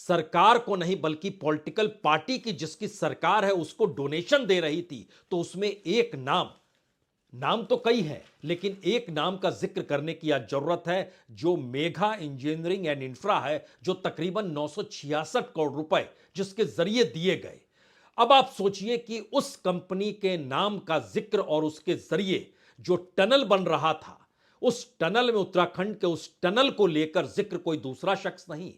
सरकार को नहीं बल्कि पॉलिटिकल पार्टी की जिसकी सरकार है उसको डोनेशन दे रही थी, तो उसमें एक नाम, नाम तो कई है लेकिन एक नाम का जिक्र करने की आज जरूरत है, जो मेघा इंजीनियरिंग एंड इंफ्रा है, जो तकरीबन 966 करोड़ रुपए जिसके जरिए दिए गए। अब आप सोचिए कि उस कंपनी के नाम का जिक्र और उसके जरिए जो टनल बन रहा था, उस टनल में उत्तराखंड के उस टनल को लेकर जिक्र कोई दूसरा शख्स नहीं,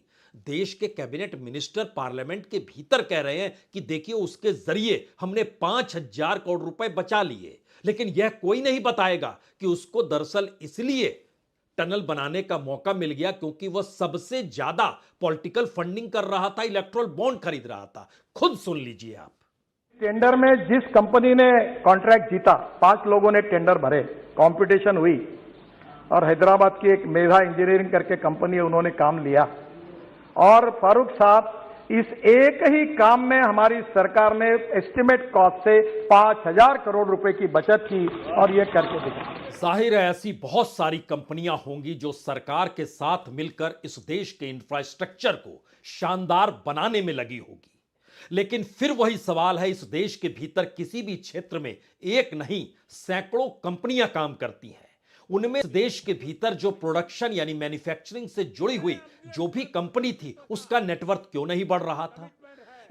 देश के कैबिनेट मिनिस्टर पार्लियामेंट के भीतर कह रहे हैं कि देखिए उसके जरिए हमने 5,000 करोड़ रुपए बचा लिए। लेकिन यह कोई नहीं बताएगा कि उसको दरअसल इसलिए टनल बनाने का मौका मिल गया क्योंकि वह सबसे ज्यादा पॉलिटिकल फंडिंग कर रहा था, इलेक्टोरल बॉन्ड खरीद रहा था। खुद सुन लीजिए आप। टेंडर में जिस कंपनी ने कॉन्ट्रैक्ट जीता, 5 लोगों ने टेंडर भरे, कंपटीशन हुई और हैदराबाद की एक मेघा इंजीनियरिंग करके कंपनी है, उन्होंने काम लिया। और फारूक साहब, इस एक ही काम में हमारी सरकार ने एस्टिमेट कॉस्ट से 5,000 करोड़ रुपए की बचत की और ये करके दिखा। जाहिर है ऐसी बहुत सारी कंपनियां होंगी जो सरकार के साथ मिलकर इस देश के इंफ्रास्ट्रक्चर को शानदार बनाने में लगी होगी। लेकिन फिर वही सवाल है, इस देश के भीतर किसी भी क्षेत्र में एक नहीं सैकड़ों कंपनियां काम करती हैं। उनमें इस देश के भीतर जो प्रोडक्शन यानी मैन्युफैक्चरिंग से जुड़ी हुई जो भी कंपनी थी उसका नेटवर्क क्यों नहीं बढ़ रहा था?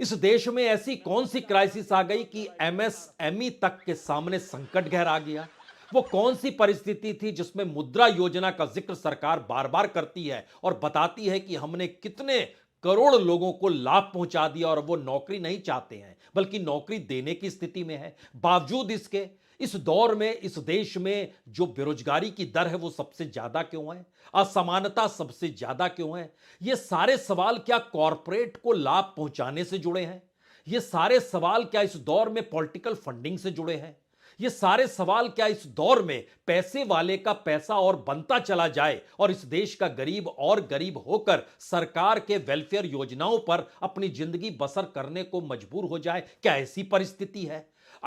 इस देश में ऐसी कौन सी क्राइसिस आ गई कि एमएसएमई तक के सामने संकट गहरा गया? वो कौन सी परिस्थिति थी जिसमें मुद्रा योजना का जिक्र सरकार बार बार करती है और बताती है कि हमने कितने करोड़ लोगों को लाभ पहुंचा दिया और वो नौकरी नहीं चाहते हैं बल्कि नौकरी देने की स्थिति में है। बावजूद इसके इस दौर में इस देश में जो बेरोजगारी की दर है वो सबसे ज्यादा क्यों है? असमानता सबसे ज्यादा क्यों है? ये सारे सवाल क्या कॉरपोरेट को लाभ पहुंचाने से जुड़े हैं? ये सारे सवाल क्या इस दौर में पॉलिटिकल फंडिंग से जुड़े हैं? ये सारे सवाल क्या इस दौर में पैसे वाले का पैसा और बनता चला जाए और इस देश का गरीब और गरीब होकर सरकार के वेलफेयर योजनाओं पर अपनी जिंदगी बसर करने को मजबूर हो जाए? क्या ऐसी परिस्थिति है?